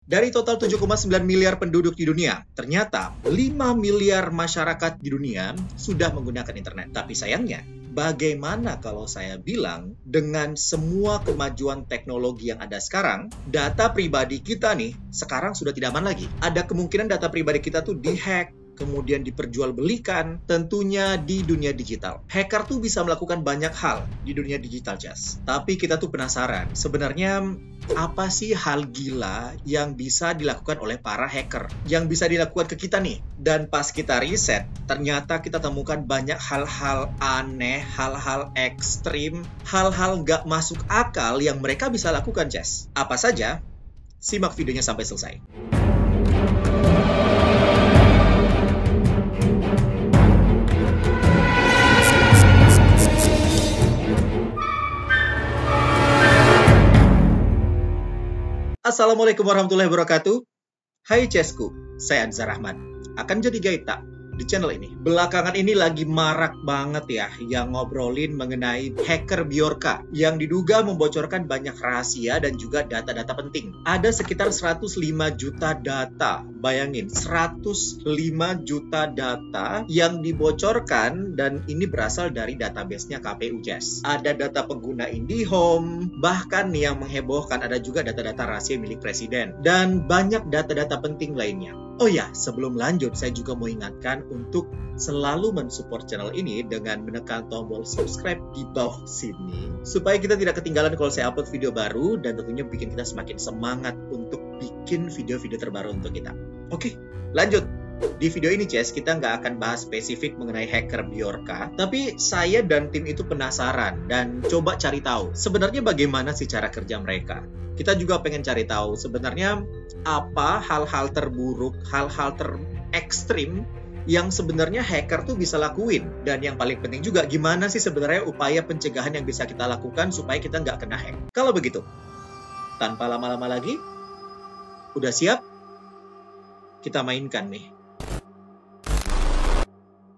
Dari total 7,9 miliar penduduk di dunia, ternyata 5 miliar masyarakat di dunia sudah menggunakan internet. Tapi sayangnya, bagaimana kalau saya bilang dengan semua kemajuan teknologi yang ada sekarang, data pribadi kita nih sekarang sudah tidak aman lagi. Ada kemungkinan data pribadi kita tuh dihack, kemudian diperjualbelikan, tentunya di dunia digital. Hacker tuh bisa melakukan banyak hal di dunia digital, Jess. Tapi kita tuh penasaran, sebenarnya apa sih hal gila yang bisa dilakukan oleh para hacker? Yang bisa dilakukan ke kita nih. Dan pas kita riset, ternyata kita temukan banyak hal-hal aneh, hal-hal ekstrim, hal-hal nggak masuk akal yang mereka bisa lakukan, Jess. Apa saja? Simak videonya sampai selesai. Assalamualaikum warahmatullahi wabarakatuh. Hai Cesku, saya Anzar Ahmad. Akan jadi guide tak di channel ini. Belakangan ini lagi marak banget ya yang ngobrolin mengenai hacker Bjorka yang diduga membocorkan banyak rahasia dan juga data-data penting. Ada sekitar 105 juta data. Bayangin, 105 juta data yang dibocorkan dan ini berasal dari database-nya KPU Jess. Ada data pengguna IndiHome, bahkan yang menghebohkan ada juga data-data rahasia milik presiden dan banyak data-data penting lainnya. Oh ya, sebelum lanjut, saya juga mau ingatkan untuk selalu mensupport channel ini dengan menekan tombol subscribe di bawah sini, supaya kita tidak ketinggalan kalau saya upload video baru dan tentunya bikin kita semakin semangat untuk bikin video-video terbaru untuk kita. Oke, lanjut. Di video ini, Jess, kita nggak akan bahas spesifik mengenai hacker Bjorka, tapi saya dan tim itu penasaran dan coba cari tahu sebenarnya bagaimana sih cara kerja mereka. Kita juga pengen cari tahu sebenarnya apa hal-hal terburuk, hal-hal terekstrim yang sebenarnya hacker tuh bisa lakuin. Dan yang paling penting juga, gimana sih sebenarnya upaya pencegahan yang bisa kita lakukan supaya kita nggak kena hack. Kalau begitu, tanpa lama-lama lagi, udah siap? Kita mainkan nih.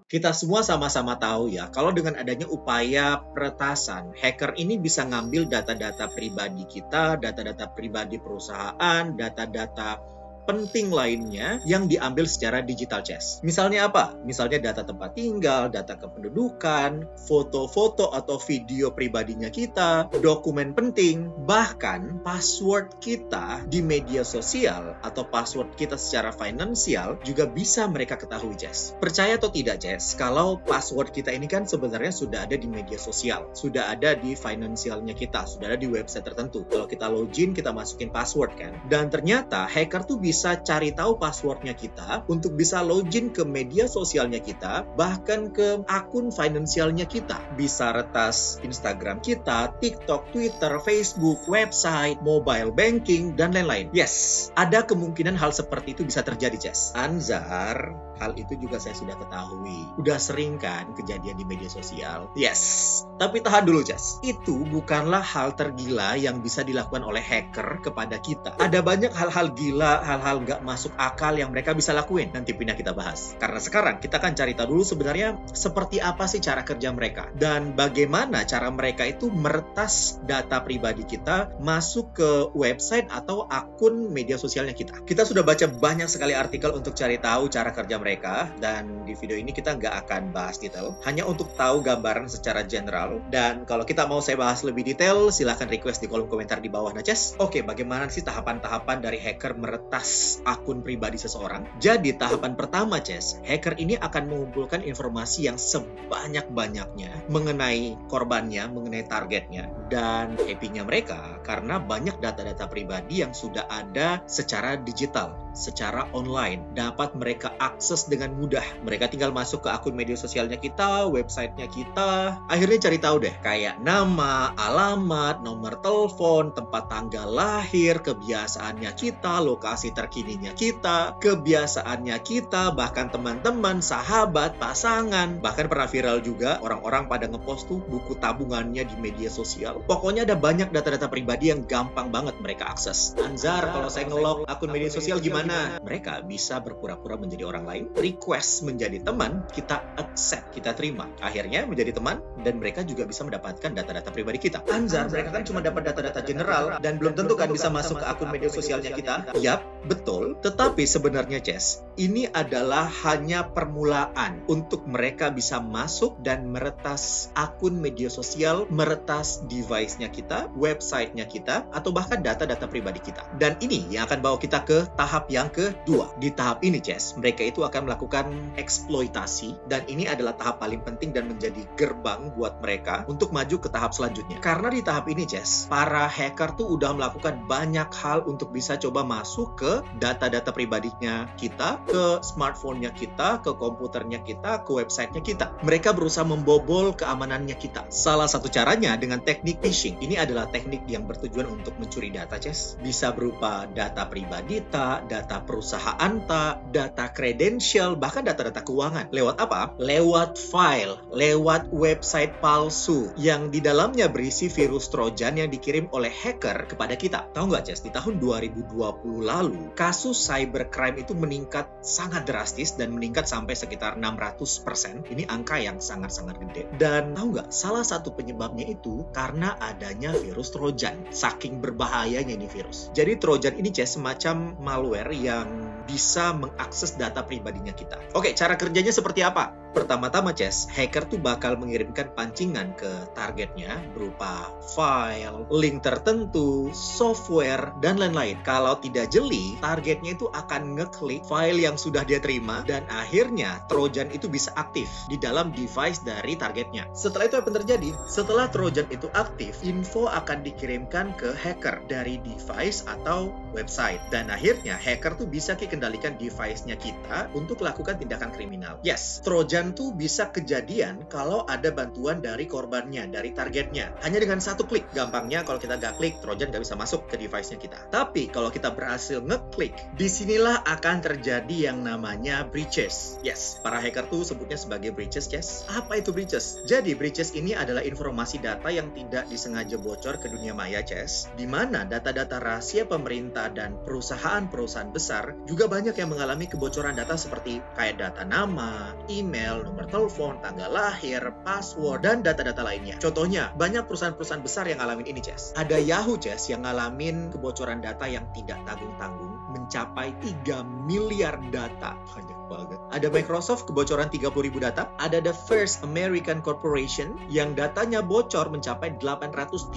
Kita semua sama-sama tahu ya, kalau dengan adanya upaya peretasan, hacker ini bisa ngambil data-data pribadi kita, data-data pribadi perusahaan, data-data penting lainnya yang diambil secara digital, Jess. Misalnya apa? Misalnya data tempat tinggal, data kependudukan, foto-foto atau video pribadinya kita, dokumen penting, bahkan password kita di media sosial atau password kita secara finansial juga bisa mereka ketahui, Jess. Percaya atau tidak, Jess, kalau password kita ini kan sebenarnya sudah ada di media sosial, sudah ada di finansialnya kita, sudah ada di website tertentu. Kalau kita login, kita masukin password kan. Dan ternyata hacker tuh bisa cari tahu passwordnya kita untuk bisa login ke media sosialnya kita, bahkan ke akun finansialnya kita. Bisa retas Instagram kita, TikTok, Twitter, Facebook, website, mobile banking, dan lain-lain. Yes, ada kemungkinan hal seperti itu bisa terjadi, Jess. Anzar, hal itu juga saya sudah ketahui. Udah sering kan kejadian di media sosial? Yes, tapi tahan dulu, Jess. Itu bukanlah hal tergila yang bisa dilakukan oleh hacker kepada kita. Ada banyak hal-hal gila, hal-hal nggak masuk akal yang mereka bisa lakuin. Nanti pindah kita bahas. Karena sekarang kita akan cari tahu dulu sebenarnya seperti apa sih cara kerja mereka. Dan bagaimana cara mereka itu meretas data pribadi kita masuk ke website atau akun media sosialnya kita. Kita sudah baca banyak sekali artikel untuk cari tahu cara kerja mereka. Dan di video ini kita nggak akan bahas detail. Hanya untuk tahu gambaran secara general. Dan kalau kita mau saya bahas lebih detail, silahkan request di kolom komentar di bawah. Nah, Jess, oke, bagaimana sih tahapan-tahapan dari hacker meretas akun pribadi seseorang? Jadi tahapan pertama, Jess, hacker ini akan mengumpulkan informasi yang sebanyak-banyaknya mengenai korbannya, mengenai targetnya, dan happy-nya mereka karena banyak data-data pribadi yang sudah ada secara digital, secara online, dapat mereka akses dengan mudah. Mereka tinggal masuk ke akun media sosialnya kita, websitenya kita, akhirnya cari tahu deh kayak nama, alamat, nomor telepon, tempat tanggal lahir, kebiasaannya kita, lokasi terkininya kita, kebiasaannya kita, bahkan teman-teman, sahabat, pasangan. Bahkan pernah viral juga orang-orang pada ngepost tuh buku tabungannya di media sosial. Pokoknya ada banyak data-data pribadi yang gampang banget mereka akses. Anzar, kalau saya nge-log akun media sosial gimana gimana? Mereka bisa berpura-pura menjadi orang lain, request menjadi teman, kita accept, kita terima. Akhirnya menjadi teman, dan mereka juga bisa mendapatkan data-data pribadi kita. Anzar, mereka kan cuma dapat data-data general, dan belum tentu kan bisa masuk ke akun media sosialnya kita. Yap, betul. Tetapi sebenarnya, Ces, ini adalah hanya permulaan untuk mereka bisa masuk dan meretas akun media sosial, meretas device-nya kita, website-nya kita, atau bahkan data-data pribadi kita. Dan ini yang akan bawa kita ke tahap yang kedua. Di tahap ini, Ces, mereka itu akan melakukan eksploitasi, dan ini adalah tahap paling penting dan menjadi gerbang buat mereka untuk maju ke tahap selanjutnya. Karena di tahap ini, Ces, para hacker tuh udah melakukan banyak hal untuk bisa coba masuk ke data-data pribadinya kita, ke smartphone-nya kita, ke komputernya kita, ke website-nya kita. Mereka berusaha membobol keamanannya kita. Salah satu caranya dengan teknik phishing. Ini adalah teknik yang bertujuan untuk mencuri data, Ces. Bisa berupa data pribadi tak, data perusahaan tak, data kredensial, bahkan data-data keuangan. Lewat apa? Lewat file, lewat website palsu yang di dalamnya berisi virus Trojan yang dikirim oleh hacker kepada kita. Tahu nggak, Ces? Di tahun 2020 lalu, kasus cybercrime itu meningkat sangat drastis dan meningkat sampai sekitar 600%. Ini angka yang sangat-sangat gede. Dan tahu nggak, salah satu penyebabnya itu karena adanya virus Trojan. Saking berbahayanya ini virus. Jadi Trojan ini, Ces, semacam malware yang bisa mengakses data pribadinya kita. Oke, cara kerjanya seperti apa? Pertama-tama, Ces, hacker tuh bakal mengirimkan pancingan ke targetnya berupa file, link tertentu, software, dan lain-lain. Kalau tidak jeli, targetnya itu akan ngeklik file yang sudah dia terima, dan akhirnya Trojan itu bisa aktif di dalam device dari targetnya. Setelah itu apa yang terjadi? Setelah Trojan itu aktif, info akan dikirimkan ke hacker dari device atau website. Dan akhirnya hacker tuh bisa kendalikan device-nya kita untuk melakukan tindakan kriminal. Yes, Trojan tuh bisa kejadian kalau ada bantuan dari korbannya, dari targetnya. Hanya dengan satu klik. Gampangnya kalau kita nggak klik, Trojan nggak bisa masuk ke device-nya kita. Tapi kalau kita berhasil ngeklik, disinilah akan terjadi yang namanya breaches. Yes, para hacker tuh sebutnya sebagai breaches, yes. Apa itu breaches? Jadi breaches ini adalah informasi data yang tidak disengaja bocor ke dunia maya, Ces, di mana data-data rahasia pemerintah dan perusahaan-perusahaan besar juga banyak yang mengalami kebocoran data seperti kayak data nama, email, nomor telepon, tanggal lahir, password, dan data-data lainnya. Contohnya, banyak perusahaan-perusahaan besar yang ngalamin ini, Ces. Ada Yahoo, Ces, yang ngalamin kebocoran data yang tidak tanggung-tanggung mencapai 3 miliar data. Banyak banget. Ada Microsoft kebocoran 30.000 data. Ada The First American Corporation yang datanya bocor mencapai 885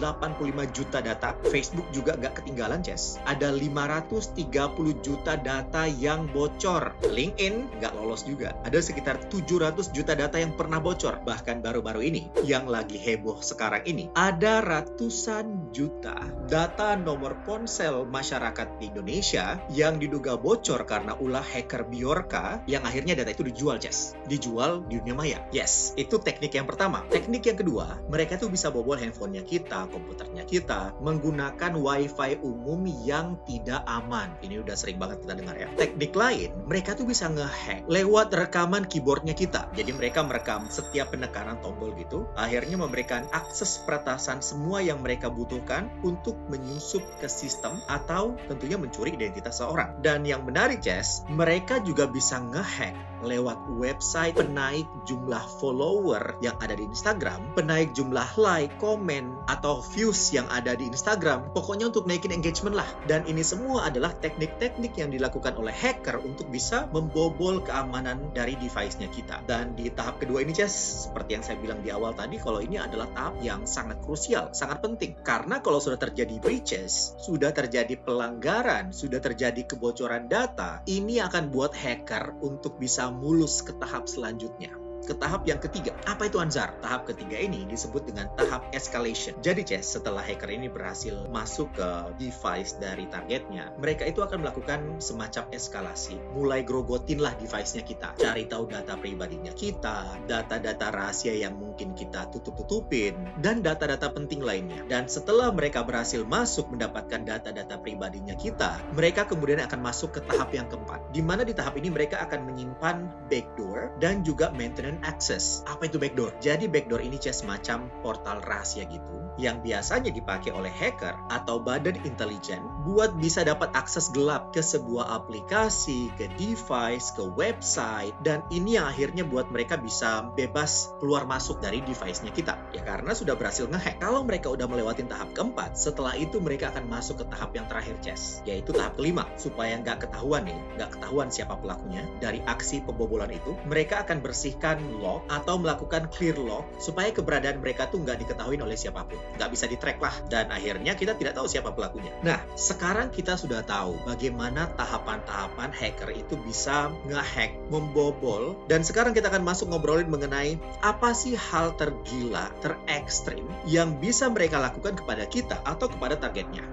juta data. Facebook juga nggak ketinggalan, Ces. Ada 530 juta data yang bocor. LinkedIn nggak lolos juga. Ada sekitar 700 juta data yang pernah bocor. Bahkan baru-baru ini, yang lagi heboh sekarang ini, ada ratusan juta data nomor ponsel masyarakat di Indonesia yang diduga bocor karena ulah hacker Bjorka, yang akhirnya data itu dijual, Ces. Dijual di dunia maya. Yes, itu teknik yang pertama. Teknik yang kedua, mereka tuh bisa bobol handphonenya kita, komputernya kita, menggunakan wifi umum yang tidak aman. Ini udah sering banget kita dengar ya. Teknik lain, mereka tuh bisa ngehack lewat rekaman keyboardnya kita. Jadi mereka merekam setiap penekanan tombol gitu, akhirnya memberikan akses peretasan semua yang mereka butuhkan untuk menyusup ke sistem atau tentunya mencuri identitas seorang. Dan yang menarik, Ces, mereka juga bisa ngehack lewat website penaik jumlah follower yang ada di Instagram, penaik jumlah like, komen, atau views yang ada di Instagram. Pokoknya untuk naikin engagement lah. Dan ini semua adalah teknik-teknik yang dilakukan oleh hacker untuk bisa membobol keamanan dari device-nya kita. Dan di tahap kedua ini, Ces, seperti yang saya bilang di awal tadi, kalau ini adalah tahap yang sangat krusial, sangat penting. Karena kalau sudah terjadi breaches, sudah terjadi pelanggaran, sudah terjadi kebocoran data, ini akan buat hacker untuk bisa mulus ke tahap selanjutnya. Ke tahap yang ketiga. Apa itu, Anzar? Tahap ketiga ini disebut dengan tahap escalation. Jadi, Ces, setelah hacker ini berhasil masuk ke device dari targetnya, mereka itu akan melakukan semacam eskalasi. Mulai grogotin lah device-nya kita. Cari tahu data pribadinya kita, data-data rahasia yang mungkin kita tutup-tutupin, dan data-data penting lainnya. Dan setelah mereka berhasil masuk mendapatkan data-data pribadinya kita, mereka kemudian akan masuk ke tahap yang keempat. Di mana di tahap ini mereka akan menyimpan backdoor dan juga maintenance access. Apa itu backdoor? Jadi backdoor ini semacam portal rahasia gitu yang biasanya dipakai oleh hacker atau badan intelijen buat bisa dapat akses gelap ke sebuah aplikasi, ke device, ke website, dan ini yang akhirnya buat mereka bisa bebas keluar masuk dari device-nya kita. Ya karena sudah berhasil ngehack. Kalau mereka udah melewatin tahap keempat, setelah itu mereka akan masuk ke tahap yang terakhir, Ces, yaitu tahap kelima. Supaya nggak ketahuan siapa pelakunya dari aksi pembobolan itu, mereka akan bersihkan log atau melakukan clear log supaya keberadaan mereka tuh nggak diketahui oleh siapapun. Nggak bisa di-track lah, dan akhirnya kita tidak tahu siapa pelakunya. Nah, sekarang kita sudah tahu bagaimana tahapan-tahapan hacker itu bisa nge-hack, membobol, dan sekarang kita akan masuk ngobrolin mengenai apa sih hal tergila, terekstrim yang bisa mereka lakukan kepada kita atau kepada targetnya.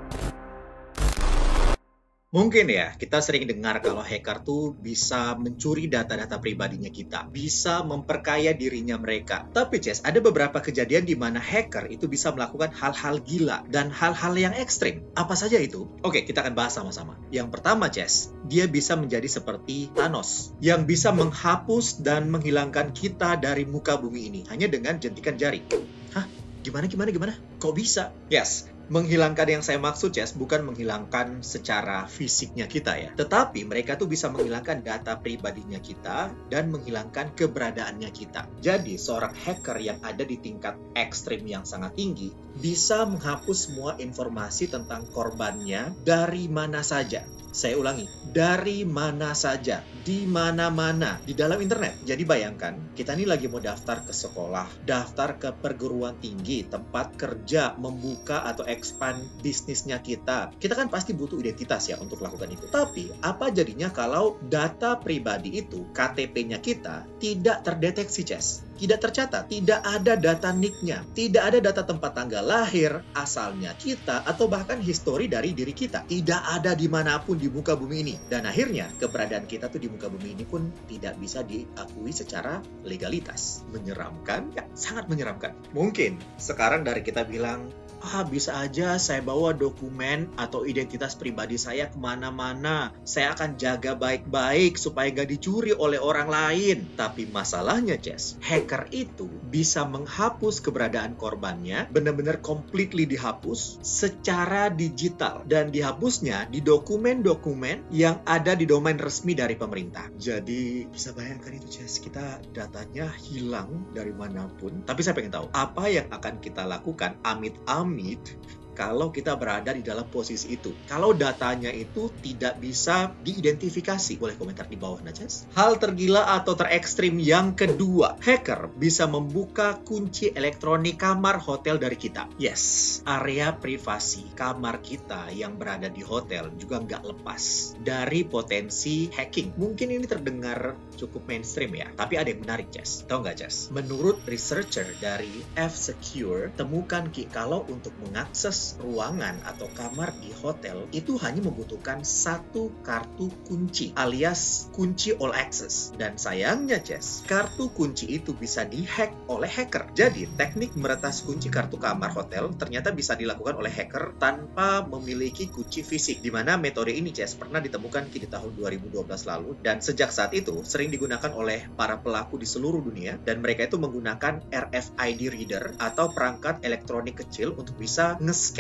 Mungkin ya, kita sering dengar kalau hacker tuh bisa mencuri data-data pribadinya kita, bisa memperkaya dirinya mereka. Tapi Ces, ada beberapa kejadian di mana hacker itu bisa melakukan hal-hal gila dan hal-hal yang ekstrim. Apa saja itu? Oke, kita akan bahas sama-sama. Yang pertama, Ces, dia bisa menjadi seperti Thanos, yang bisa menghapus dan menghilangkan kita dari muka bumi ini hanya dengan jentikan jari. Hah? Gimana? Kok bisa? Yes. Menghilangkan yang saya maksud, Ces, bukan menghilangkan secara fisiknya kita ya. Tetapi mereka tuh bisa menghilangkan data pribadinya kita dan menghilangkan keberadaannya kita. Jadi, seorang hacker yang ada di tingkat ekstrim yang sangat tinggi bisa menghapus semua informasi tentang korbannya dari mana saja. Saya ulangi, dari mana saja, di mana-mana, di dalam internet. Jadi bayangkan, kita ini lagi mau daftar ke sekolah, daftar ke perguruan tinggi, tempat kerja, membuka atau expand bisnisnya kita. Kita kan pasti butuh identitas ya untuk lakukan itu. Tapi, apa jadinya kalau data pribadi itu, KTP-nya kita, tidak terdeteksi, Ces? Tidak tercatat, tidak ada data NIK-nya, tidak ada data tempat tanggal lahir, asalnya kita, atau bahkan histori dari diri kita. Tidak ada dimanapun di muka bumi ini. Dan akhirnya, keberadaan kita tuh di muka bumi ini pun tidak bisa diakui secara legalitas. Menyeramkan? Ya, sangat menyeramkan. Mungkin sekarang dari kita bilang, bisa aja saya bawa dokumen atau identitas pribadi saya kemana-mana. Saya akan jaga baik-baik supaya gak dicuri oleh orang lain. Tapi masalahnya, Ces, hacker itu bisa menghapus keberadaan korbannya, benar-benar completely dihapus secara digital. Dan dihapusnya di dokumen-dokumen yang ada di domain resmi dari pemerintah. Jadi, bisa bayangkan itu, Ces, kita datanya hilang dari manapun. Tapi saya pengen tahu, apa yang akan kita lakukan amit-amit kalau kita berada di dalam posisi itu. Kalau datanya itu tidak bisa diidentifikasi. Boleh komentar di bawah, Najas. Hal tergila atau terekstrim yang kedua. Hacker bisa membuka kunci elektronik kamar hotel dari kita. Yes, area privasi kamar kita yang berada di hotel juga nggak lepas dari potensi hacking. Mungkin ini terdengar cukup mainstream ya, tapi ada yang menarik, Jess. Tahu nggak, Jess? Menurut researcher dari F-Secure, temukan kalau untuk mengakses ruangan atau kamar di hotel itu hanya membutuhkan satu kartu kunci alias kunci all access. Dan sayangnya, Jess, kartu kunci itu bisa dihack oleh hacker. Jadi, teknik meretas kunci kartu kamar hotel ternyata bisa dilakukan oleh hacker tanpa memiliki kunci fisik. Di mana metode ini, Jess, pernah ditemukan di tahun 2012 lalu dan sejak saat itu sering digunakan oleh para pelaku di seluruh dunia dan mereka itu menggunakan RFID reader atau perangkat elektronik kecil untuk bisa nge-scan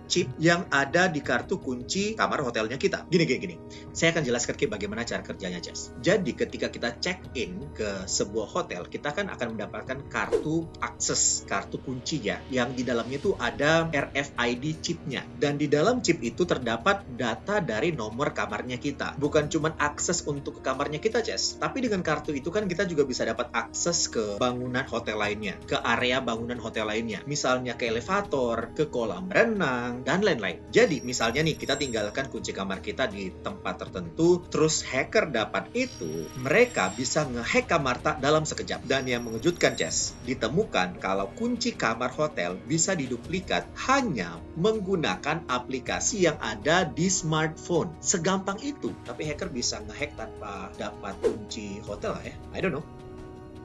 chip yang ada di kartu kunci kamar hotelnya kita. Gini. Saya akan jelaskan bagaimana cara kerjanya, Jess. Jadi, ketika kita check-in ke sebuah hotel, kita kan akan mendapatkan kartu akses, kartu kunci ya, yang di dalamnya itu ada RFID chipnya. Dan di dalam chip itu terdapat data dari nomor kamarnya kita. Bukan cuma akses untuk ke kamarnya kita, Jess. Tapi dengan kartu itu kan kita juga bisa dapat akses ke bangunan hotel lainnya, ke area bangunan hotel lainnya. Misalnya ke elevator, ke kolam renang, dan lain-lain. Jadi, misalnya nih, kita tinggalkan kunci kamar kita di tempat tertentu, terus hacker dapat itu, mereka bisa nge-hack kamar dalam sekejap. Dan yang mengejutkan, Jess, ditemukan kalau kunci kamar hotel bisa diduplikat hanya menggunakan aplikasi yang ada di smartphone. Segampang itu, tapi hacker bisa nge-hack tanpa dapat kunci hotel ya. I don't know.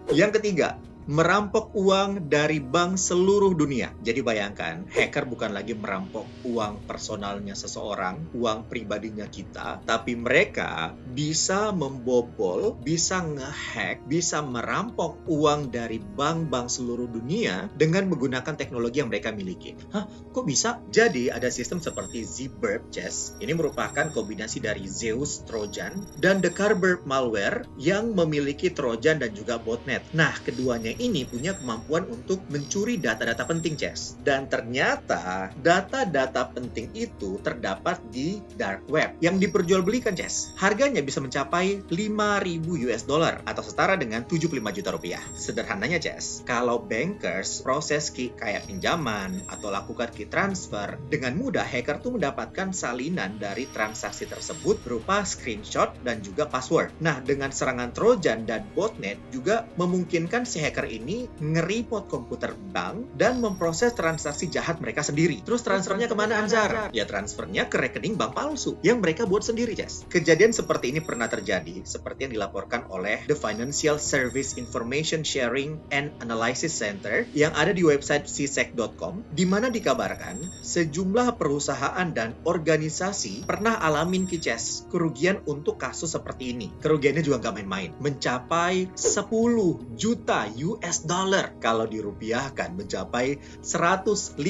Yang ketiga, merampok uang dari bank seluruh dunia. Jadi bayangkan, hacker bukan lagi merampok uang personalnya seseorang, uang pribadinya kita, tapi mereka bisa membobol, bisa ngehack, bisa merampok uang dari bank-bank seluruh dunia dengan menggunakan teknologi yang mereka miliki. Hah? Kok bisa? Jadi ada sistem seperti ZBurp Chess. Ini merupakan kombinasi dari Zeus Trojan dan The Kerberos malware yang memiliki Trojan dan juga botnet. Nah, keduanya ini punya kemampuan untuk mencuri data-data penting, Chess. Dan ternyata data-data penting itu terdapat di dark web yang diperjualbelikan, Chess. Harganya bisa mencapai 5.000 US dollar atau setara dengan 75 juta rupiah. Sederhananya, Chess, kalau bankers proses kayak pinjaman atau lakukan key transfer, dengan mudah hacker tuh mendapatkan salinan dari transaksi tersebut berupa screenshot dan juga password. Nah, dengan serangan Trojan dan botnet juga memungkinkan si hacker ini nge-report komputer bank dan memproses transaksi jahat mereka sendiri. Terus transfernya kemana, Anzar? Ya transfernya ke rekening bank palsu yang mereka buat sendiri, Jess. Kejadian seperti ini pernah terjadi, seperti yang dilaporkan oleh The Financial Service Information Sharing and Analysis Center yang ada di website csec.com, di mana dikabarkan sejumlah perusahaan dan organisasi pernah alamin Jess kerugian untuk kasus seperti ini. Kerugiannya juga nggak main-main, mencapai 10 juta US dollar. Kalau dirupiahkan mencapai 150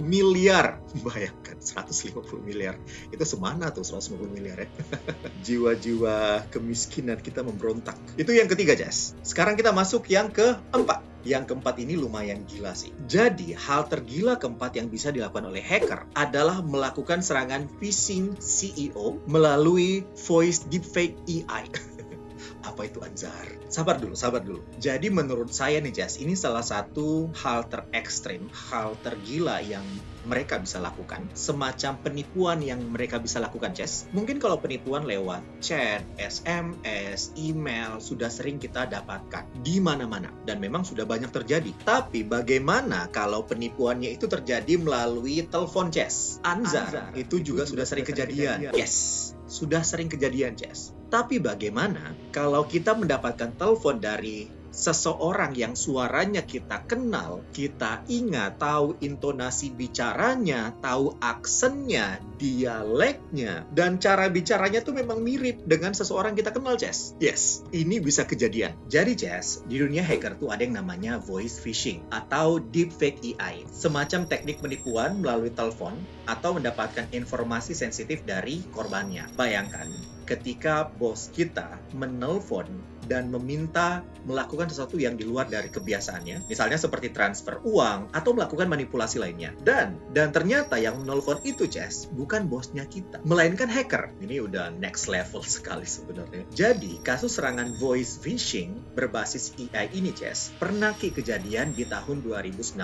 miliar. Bayangkan 150 miliar. Itu semana tuh 150 miliar ya. Jiwa-jiwa kemiskinan kita memberontak. Itu yang ketiga, Jess. Sekarang kita masuk yang keempat. Yang keempat ini lumayan gila sih. Jadi, hal tergila keempat yang bisa dilakukan oleh hacker adalah melakukan serangan phishing CEO melalui voice deepfake AI. Apa itu, Anzar? Sabar dulu. Jadi menurut saya nih, Jess, ini salah satu hal terekstrim, hal tergila yang mereka bisa lakukan. Semacam penipuan yang mereka bisa lakukan, Jess. Mungkin kalau penipuan lewat chat, SMS, email, sudah sering kita dapatkan di mana-mana. Dan memang sudah banyak terjadi. Tapi bagaimana kalau penipuannya itu terjadi melalui telepon, Jess? Anzar, itu juga sudah sering kejadian. Yes, sudah sering kejadian, Jess. Tapi bagaimana kalau kita mendapatkan telepon dari seseorang yang suaranya kita kenal, kita ingat, tahu intonasi bicaranya, tahu aksennya, dialeknya, dan cara bicaranya tuh memang mirip dengan seseorang kita kenal, Jess. Yes, ini bisa kejadian. Jadi, Jess, di dunia hacker tuh ada yang namanya voice phishing atau deepfake AI, semacam teknik penipuan melalui telepon atau mendapatkan informasi sensitif dari korbannya. Bayangkan, ketika bos kita menelpon dan meminta melakukan sesuatu yang di luar dari kebiasaannya, misalnya seperti transfer uang atau melakukan manipulasi lainnya. Dan ternyata yang menelpon itu, Jess, bukan bosnya kita, melainkan hacker. Ini udah next level sekali sebenarnya. Jadi, kasus serangan voice phishing berbasis AI ini, Jess, pernah kejadian di tahun 2019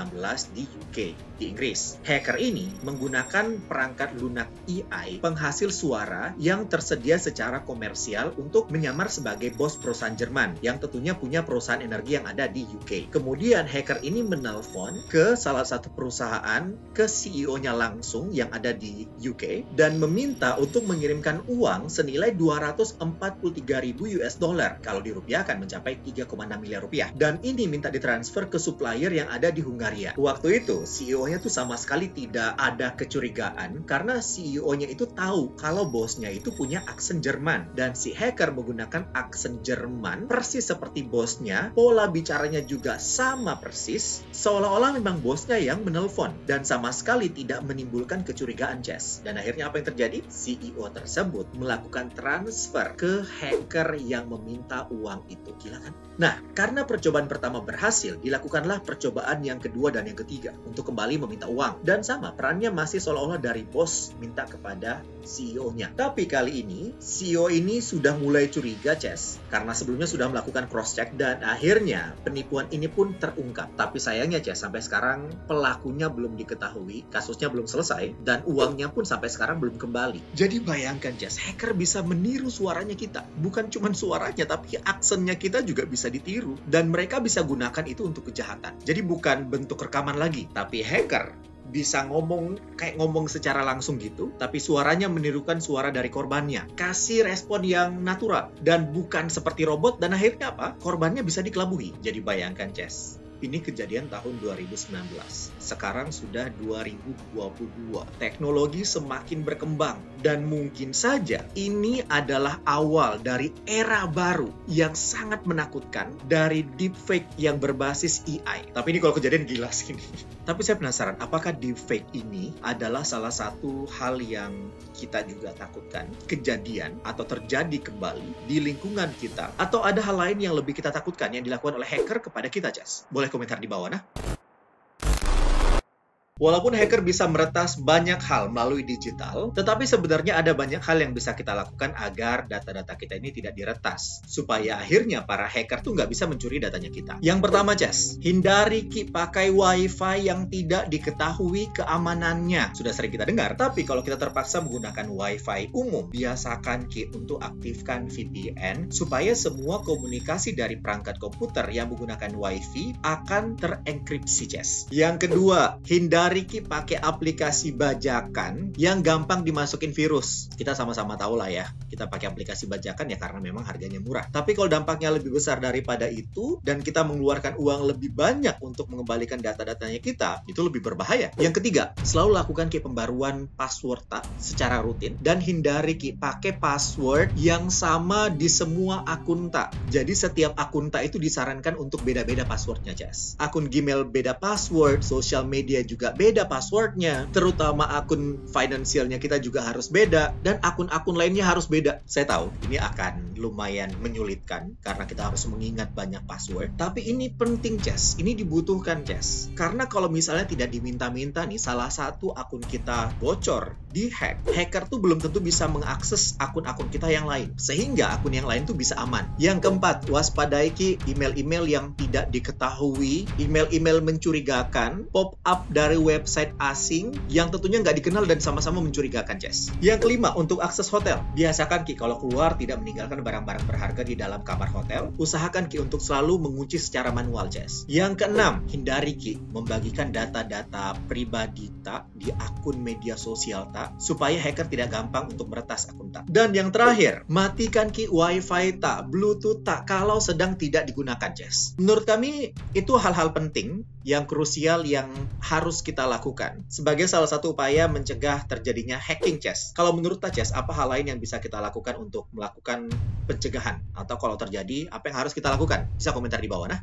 di UK, di Inggris. Hacker ini menggunakan perangkat lunak AI penghasil suara yang tersedia secara komersial untuk menyamar sebagai bos perusahaan Jerman yang tentunya punya perusahaan energi yang ada di UK. Kemudian hacker ini menelpon ke salah satu perusahaan, ke CEO-nya langsung yang ada di UK dan meminta untuk mengirimkan uang senilai 243.000 US dollar. Kalau dirupiahkan mencapai 3,6 miliar rupiah. Dan ini minta ditransfer ke supplier yang ada di Hungaria. Waktu itu CEO-nya tuh sama sekali tidak ada kecurigaan karena CEO-nya itu tahu kalau bosnya itu punya aksen Jerman dan si hacker menggunakan aksen Jerman persis seperti bosnya, pola bicaranya juga sama persis, seolah-olah memang bosnya yang menelpon dan sama sekali tidak menimbulkan kecurigaan, Jess. Dan akhirnya apa yang terjadi? CEO tersebut melakukan transfer ke hacker yang meminta uang itu. Gila kan? Nah, karena percobaan pertama berhasil, dilakukanlah percobaan yang kedua dan yang ketiga untuk kembali meminta uang. Dan sama, perannya masih seolah-olah dari bos minta kepada CEO-nya. Tapi kali ini, CEO ini sudah mulai curiga, Jess, karena sebelumnya sudah melakukan cross-check dan akhirnya penipuan ini pun terungkap. Tapi sayangnya, Jess, sampai sekarang pelakunya belum diketahui, kasusnya belum selesai, dan uangnya pun sampai sekarang belum kembali. Jadi bayangkan, Jess, hacker bisa meniru suaranya kita. Bukan cuma suaranya, tapi aksennya kita juga bisa ditiru. Dan mereka bisa gunakan itu untuk kejahatan. Jadi bukan bentuk rekaman lagi, tapi hacker bisa kayak ngomong secara langsung gitu, tapi suaranya menirukan suara dari korbannya. Kasih respon yang natural dan bukan seperti robot, dan akhirnya apa? Korbannya bisa dikelabui. Jadi bayangkan, Ces, ini kejadian tahun 2019. Sekarang sudah 2022. Teknologi semakin berkembang. Dan mungkin saja ini adalah awal dari era baru yang sangat menakutkan dari deepfake yang berbasis AI. Tapi ini kalau kejadian gila sih. Tapi saya penasaran, apakah deepfake ini adalah salah satu hal yang kita juga takutkan kejadian atau terjadi kembali di lingkungan kita? Atau ada hal lain yang lebih kita takutkan yang dilakukan oleh hacker kepada kita, Jas? Boleh komentar di bawah, nah. Walaupun hacker bisa meretas banyak hal melalui digital, tetapi sebenarnya ada banyak hal yang bisa kita lakukan agar data-data kita ini tidak diretas. Supaya akhirnya para hacker tuh nggak bisa mencuri datanya kita. Yang pertama, Jas, hindari pakai wifi yang tidak diketahui keamanannya. Sudah sering kita dengar, tapi kalau kita terpaksa menggunakan wifi umum, biasakan untuk aktifkan VPN, supaya semua komunikasi dari perangkat komputer yang menggunakan wifi akan terenkripsi, Jas. Yang kedua, hindari pakai aplikasi bajakan yang gampang dimasukin virus. Kita sama-sama tahu lah ya, kita pakai aplikasi bajakan ya karena memang harganya murah. Tapi kalau dampaknya lebih besar daripada itu, dan kita mengeluarkan uang lebih banyak untuk mengembalikan data-datanya kita, itu lebih berbahaya. Yang ketiga, selalu lakukan pembaruan password secara rutin, dan hindari pakai password yang sama di semua akun Jadi setiap akun itu disarankan untuk beda-beda passwordnya, Jas. Akun Gmail beda password, sosial media juga beda passwordnya, terutama akun finansialnya kita juga harus beda, dan akun-akun lainnya harus beda. Saya tahu ini akan lumayan menyulitkan karena kita harus mengingat banyak password, tapi ini penting, Jas. Ini dibutuhkan, Jas. Karena kalau misalnya tidak diminta-minta nih, salah satu akun kita bocor, dihack, hacker tuh belum tentu bisa mengakses akun-akun kita yang lain, sehingga akun yang lain tuh bisa aman. Yang keempat, waspadai email-email yang tidak diketahui, email-email mencurigakan, pop-up dari website asing yang tentunya nggak dikenal dan sama-sama mencurigakan, Jas. Yang kelima, untuk akses hotel. Biasakan kalau keluar tidak meninggalkan barang-barang berharga di dalam kamar hotel. Usahakan untuk selalu mengunci secara manual, Jas. Yang keenam, hindari membagikan data-data pribadi di akun media sosial supaya hacker tidak gampang untuk meretas akun Dan yang terakhir, matikan wifi bluetooth kalau sedang tidak digunakan, Jas. Menurut kami itu hal-hal penting yang krusial yang harus kita lakukan sebagai salah satu upaya mencegah terjadinya hacking, Jas. Kalau menurut Jas, apa hal lain yang bisa kita lakukan untuk melakukan pencegahan? Atau kalau terjadi, apa yang harus kita lakukan? Bisa komentar di bawah, nah.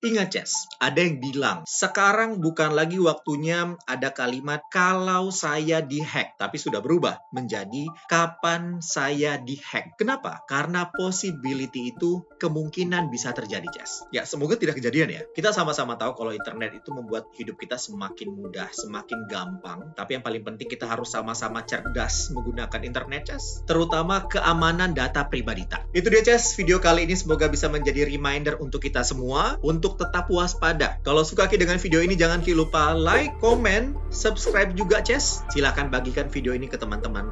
Ingat, Jas, ada yang bilang, sekarang bukan lagi waktunya ada kalimat kalau saya dihack, tapi sudah berubah menjadi kapan saya dihack. Kenapa? Karena possibility itu kemungkinan bisa terjadi, Jas. Ya, semoga tidak kejadian ya. Kita sama-sama tahu kalau internet itu membuat hidup kita semakin mudah, semakin gampang, tapi yang paling penting kita harus sama-sama cerdas menggunakan internet, Jas. Terutama keamanan data pribadi. Itu dia, Jas, video kali ini semoga bisa menjadi reminder untuk kita semua untuk tetap waspada. Kalau suka dengan video ini, jangan lupa like, komen, subscribe juga, Jas. Silahkan bagikan video ini ke teman-teman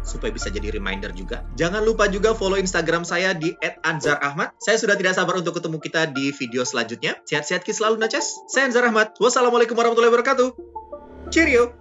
supaya bisa jadi reminder juga. Jangan lupa juga follow Instagram saya di @anzarahmad. Saya sudah tidak sabar untuk ketemu kita di video selanjutnya. Sehat-sehat selalu, Jas. Saya Anzar Ahmad. Wassalamualaikum warahmatullahi wabarakatuh. Cheerio.